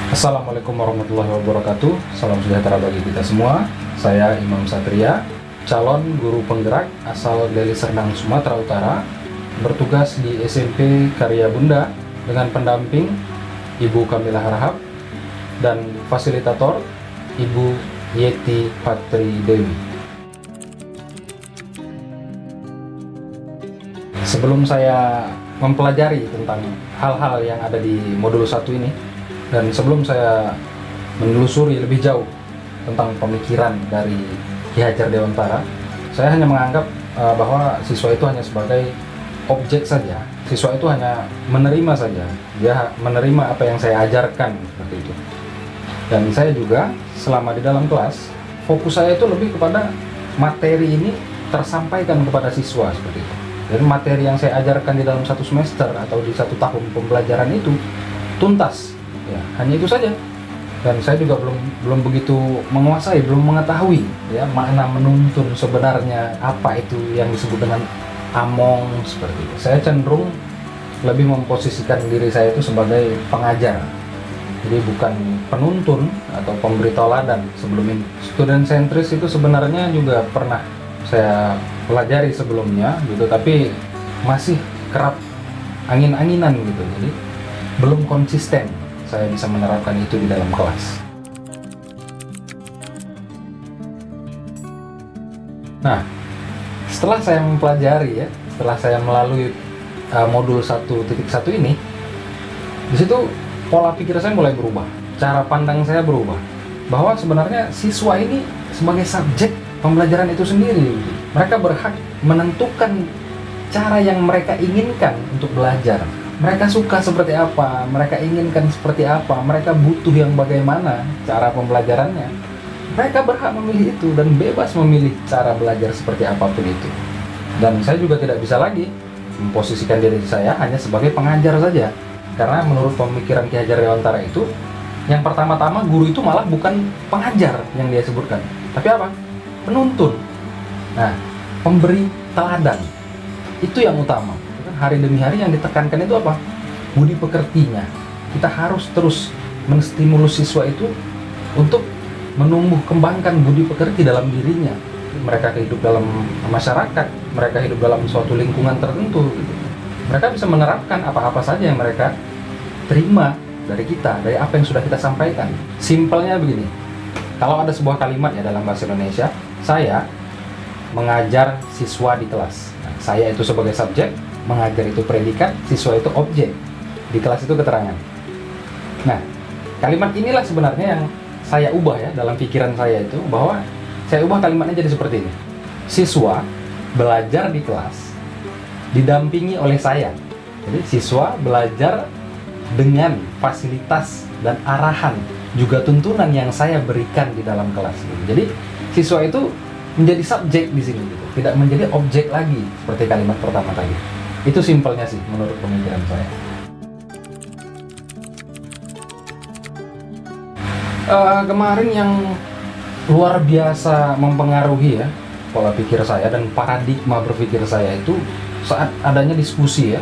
Assalamualaikum warahmatullahi wabarakatuh. Salam sejahtera bagi kita semua. Saya Imam Satria, calon guru penggerak asal Deli Serdang, Sumatera Utara, bertugas di SMP Karya Bunda dengan pendamping Ibu Kamila Harahap dan fasilitator Ibu Yeti Patri Dewi. Sebelum saya mempelajari tentang hal-hal yang ada di modul 1 ini, dan sebelum saya menelusuri lebih jauh tentang pemikiran dari Ki Hajar Dewantara, saya hanya menganggap bahwa siswa itu hanya sebagai objek saja. Siswa itu hanya menerima saja, dia menerima apa yang saya ajarkan, seperti itu. Dan saya juga selama di dalam kelas, fokus saya itu lebih kepada materi ini tersampaikan kepada siswa, seperti itu. Dan materi yang saya ajarkan di dalam satu semester atau di satu tahun pembelajaran itu tuntas. Ya, hanya itu saja. Dan saya juga belum begitu menguasai, belum mengetahui ya makna menuntun sebenarnya apa itu yang disebut dengan among, seperti itu. Saya cenderung lebih memposisikan diri saya itu sebagai pengajar. Jadi bukan penuntun atau pemberi teladan sebelum ini. Student centris itu sebenarnya juga pernah saya pelajari sebelumnya gitu, tapi masih kerap angin-anginan gitu. Jadi belum konsisten saya bisa menerapkan itu di dalam kelas. Nah, setelah saya mempelajari ya, setelah saya melalui modul 1.1 ini, di situ pola pikir saya mulai berubah, cara pandang saya berubah, bahwa sebenarnya siswa ini sebagai subjek pembelajaran itu sendiri. Mereka berhak menentukan cara yang mereka inginkan untuk belajar. Mereka suka seperti apa, mereka inginkan seperti apa, mereka butuh yang bagaimana cara pembelajarannya. Mereka berhak memilih itu dan bebas memilih cara belajar seperti apapun itu. Dan saya juga tidak bisa lagi memposisikan diri saya hanya sebagai pengajar saja. Karena menurut pemikiran Ki Hajar Dewantara itu, yang pertama-tama guru itu malah bukan pengajar yang dia sebutkan, tapi apa? Penuntun. Nah, pemberi teladan. Itu yang utama. Hari demi hari yang ditekankan itu apa? Budi pekertinya. Kita harus terus menstimulus siswa itu untuk menumbuh kembangkan budi pekerti dalam dirinya. Mereka hidup dalam masyarakat, mereka hidup dalam suatu lingkungan tertentu gitu. Mereka bisa menerapkan apa-apa saja yang mereka terima dari kita, dari apa yang sudah kita sampaikan. Simpelnya begini, kalau ada sebuah kalimat ya dalam bahasa Indonesia, saya mengajar siswa di kelas. Nah, saya itu sebagai subjek, mengajar itu predikat, siswa itu objek, di kelas itu keterangan. Nah, kalimat inilah sebenarnya yang saya ubah ya dalam pikiran saya itu, bahwa saya ubah kalimatnya jadi seperti ini. Siswa belajar di kelas didampingi oleh saya. Jadi siswa belajar dengan fasilitas dan arahan juga tuntunan yang saya berikan di dalam kelas. Jadi siswa itu menjadi subjek di sini gitu, tidak menjadi objek lagi seperti kalimat pertama tadi. Itu simpelnya sih menurut pemikiran saya. Kemarin yang luar biasa mempengaruhi ya pola pikir saya dan paradigma berpikir saya itu saat adanya diskusi ya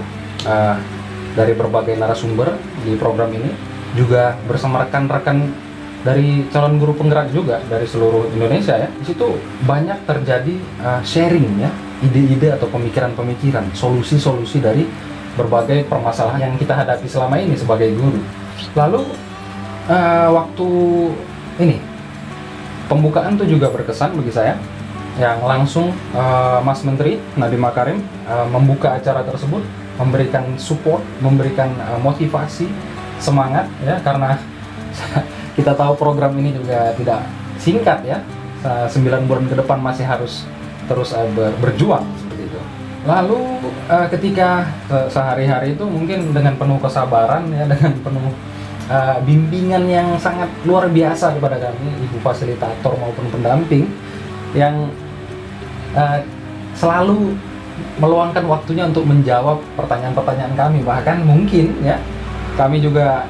dari berbagai narasumber di program ini, juga bersama rekan-rekan dari calon guru penggerak juga dari seluruh Indonesia ya. Di situ banyak terjadi sharing ya, ide-ide atau pemikiran-pemikiran, solusi-solusi dari berbagai permasalahan yang kita hadapi selama ini sebagai guru. Lalu waktu ini pembukaan tuh juga berkesan bagi saya, yang langsung Mas Menteri Nadiem Makarim membuka acara tersebut, memberikan support, memberikan motivasi, semangat ya, karena kita tahu program ini juga tidak singkat ya, 9 bulan ke depan masih harus terus berjuang seperti itu. Lalu ketika sehari-hari itu mungkin dengan penuh kesabaran ya, dengan penuh bimbingan yang sangat luar biasa kepada kami, ibu fasilitator maupun pendamping yang selalu meluangkan waktunya untuk menjawab pertanyaan-pertanyaan kami. Bahkan mungkin ya kami juga,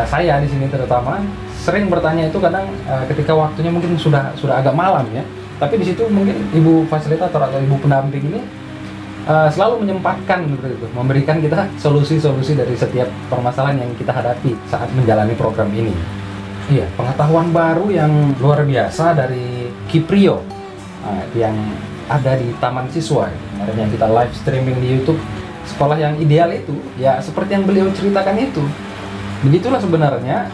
saya di sini terutama sering bertanya itu kadang ketika waktunya mungkin sudah agak malam ya, tapi di situ mungkin ibu fasilitator atau ibu pendamping ini selalu menyempatkan gitu, memberikan kita solusi-solusi dari setiap permasalahan yang kita hadapi saat menjalani program ini. Iya, pengetahuan baru yang luar biasa dari Kiprio, yang ada di Taman Siswa. Kemarin yang kita live streaming di YouTube, sekolah yang ideal itu, ya seperti yang beliau ceritakan itu. Begitulah sebenarnya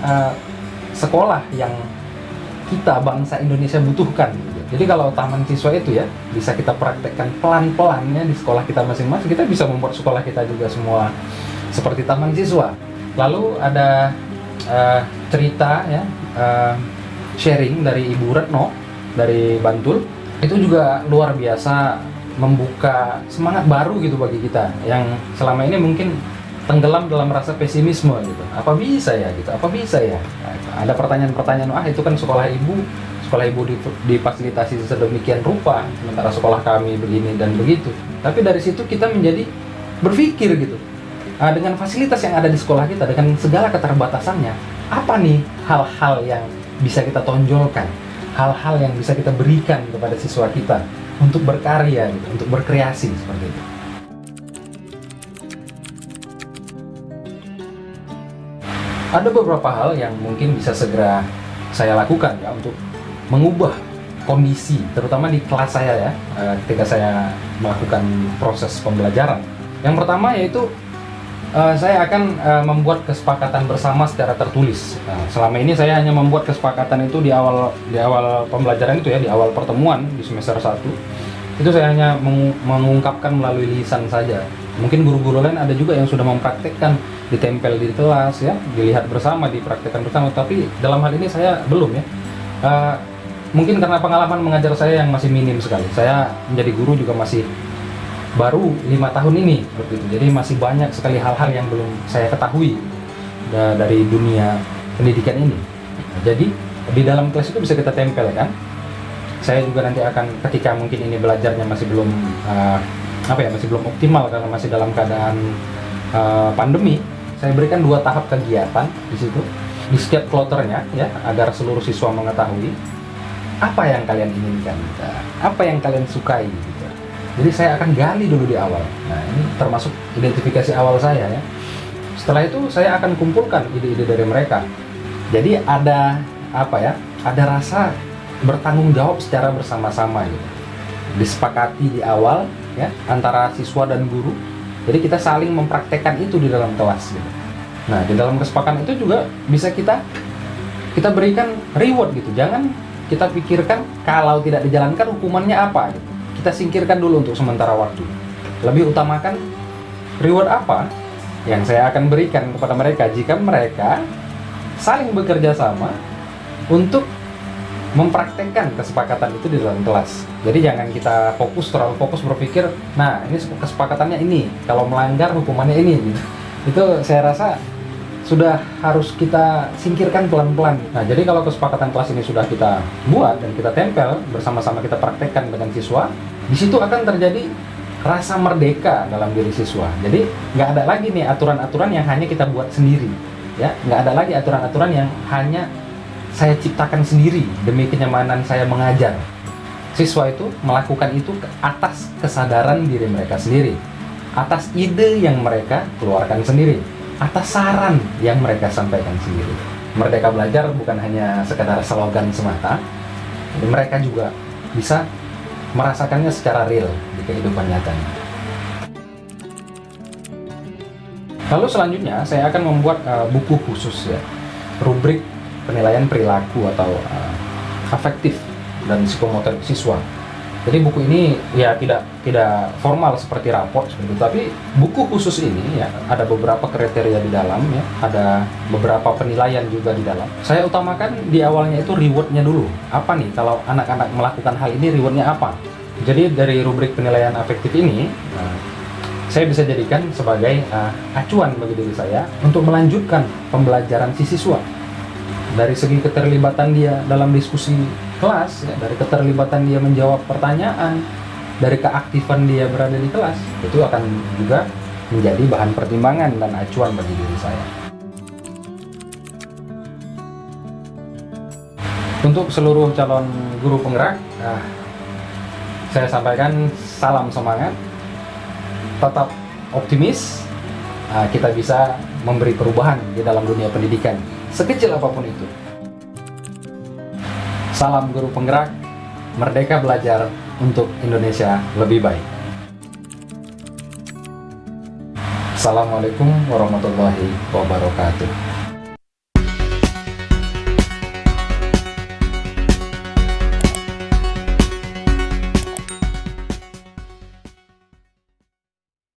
sekolah yang kita bangsa Indonesia butuhkan. Jadi kalau Taman Siswa itu ya bisa kita praktekkan pelan-pelan ya di sekolah kita masing-masing, kita bisa membuat sekolah kita juga semua seperti Taman Siswa. Lalu ada cerita ya, sharing dari Ibu Retno dari Bantul, itu juga luar biasa membuka semangat baru gitu bagi kita yang selama ini mungkin tenggelam dalam rasa pesimisme gitu. Apa bisa ya gitu? Apa bisa ya? Nah, ada pertanyaan-pertanyaan, itu kan sekolah ibu difasilitasi sedemikian rupa, sementara sekolah kami begini dan begitu. Tapi dari situ kita menjadi berpikir gitu. Dengan fasilitas yang ada di sekolah kita, dengan segala keterbatasannya, apa nih hal-hal yang bisa kita tonjolkan, hal-hal yang bisa kita berikan kepada siswa kita untuk berkarya gitu, untuk berkreasi seperti itu. Ada beberapa hal yang mungkin bisa segera saya lakukan ya untuk mengubah kondisi, terutama di kelas saya ya, ketika saya melakukan proses pembelajaran. Yang pertama yaitu saya akan membuat kesepakatan bersama secara tertulis. Selama ini saya hanya membuat kesepakatan itu di awal pembelajaran itu ya, di awal pertemuan di semester 1. Itu saya hanya mengungkapkan melalui lisan saja. Mungkin guru-guru lain ada juga yang sudah mempraktekkan, ditempel di kelas ya, dilihat bersama, dipraktekkan bersama. Tapi dalam hal ini saya belum ya. Mungkin karena pengalaman mengajar saya yang masih minim sekali. Saya menjadi guru juga masih baru 5 tahun ini seperti itu. Jadi masih banyak sekali hal-hal yang belum saya ketahui dari dunia pendidikan ini. Jadi di dalam kelas itu bisa kita tempel kan. Saya juga nanti akan, ketika mungkin ini belajarnya masih belum masih belum optimal karena masih dalam keadaan pandemi, saya berikan 2 tahap kegiatan di situ di setiap kloternya ya, agar seluruh siswa mengetahui apa yang kalian inginkan, apa yang kalian sukai gitu. Jadi saya akan gali dulu di awal. Nah, ini termasuk identifikasi awal saya ya. Setelah itu saya akan kumpulkan ide-ide dari mereka. Jadi ada ada rasa bertanggung jawab secara bersama-sama gitu. Disepakati di awal ya antara siswa dan guru. Jadi kita saling mempraktekkan itu di dalam kelas gitu. Nah, di dalam kesepakatan itu juga bisa kita berikan reward gitu. Jangan kita pikirkan kalau tidak dijalankan hukumannya apa gitu. Kita singkirkan dulu untuk sementara waktu. Lebih utamakan reward apa yang saya akan berikan kepada mereka jika mereka saling bekerja sama untuk mempraktekkan kesepakatan itu di dalam kelas. Jadi jangan kita terlalu fokus berpikir, nah ini kesepakatannya ini, kalau melanggar hukumannya ini gitu. Itu saya rasa sudah harus kita singkirkan pelan-pelan. Nah, jadi kalau kesepakatan kelas ini sudah kita buat dan kita tempel bersama-sama, kita praktekkan dengan siswa, di situ akan terjadi rasa merdeka dalam diri siswa. Jadi nggak ada lagi nih aturan-aturan yang hanya kita buat sendiri, ya. Nggak ada lagi aturan-aturan yang hanya saya ciptakan sendiri demi kenyamanan saya mengajar. Siswa itu melakukan itu atas kesadaran diri mereka sendiri, atas ide yang mereka keluarkan sendiri, atas saran yang mereka sampaikan sendiri. Merdeka belajar bukan hanya sekadar slogan semata, jadi mereka juga bisa merasakannya secara real di kehidupan nyatanya. Lalu selanjutnya saya akan membuat buku khusus ya, rubrik penilaian perilaku atau afektif dan psikomotorik siswa. Jadi buku ini ya tidak formal seperti raport seperti itu, tapi buku khusus ini ya ada beberapa kriteria di dalam ya, ada beberapa penilaian juga di dalam. Saya utamakan di awalnya itu rewardnya dulu. Apa nih kalau anak-anak melakukan hal ini, rewardnya apa? Jadi dari rubrik penilaian afektif ini saya bisa jadikan sebagai acuan bagi diri saya untuk melanjutkan pembelajaran si siswa. Dari segi keterlibatan dia dalam diskusi kelas, ya, dari keterlibatan dia menjawab pertanyaan, dari keaktifan dia berada di kelas, itu akan juga menjadi bahan pertimbangan dan acuan bagi diri saya. Untuk seluruh calon guru penggerak, saya sampaikan salam semangat, tetap optimis, kita bisa memberi perubahan di dalam dunia pendidikan, sekecil apapun itu. Salam guru penggerak, merdeka belajar untuk Indonesia lebih baik. Assalamualaikum warahmatullahi wabarakatuh.